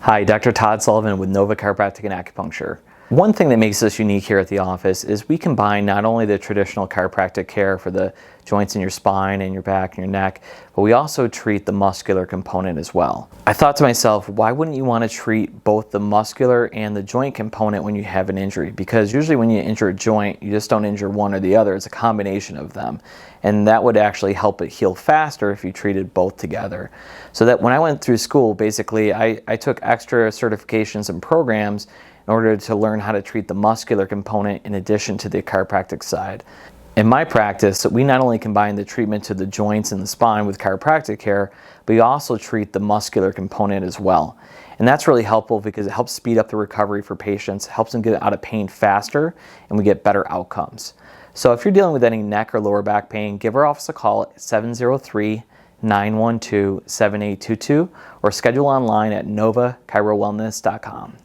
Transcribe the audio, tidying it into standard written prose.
Hi, Dr. Todd Sullivan with Nova Chiropractic and Acupuncture. One thing that makes us unique here at the office is we combine not only the traditional chiropractic care for the joints in your spine and your back and your neck, but we also treat the muscular component as well. I thought to myself, why wouldn't you want to treat both the muscular and the joint component when you have an injury? Because usually when you injure a joint, you just don't injure one or the other. It's a combination of them. And that would actually help it heal faster if you treated both together. So that when I went through school, basically I took extra certifications and programs in order to learn how to treat the muscular component in addition to the chiropractic side. In my practice, we not only combine the treatment to the joints and the spine with chiropractic care, but we also treat the muscular component as well. And that's really helpful because it helps speed up the recovery for patients, helps them get out of pain faster, and we get better outcomes. So if you're dealing with any neck or lower back pain, give our office a call at 703-912-7822 or schedule online at novachirowellness.com.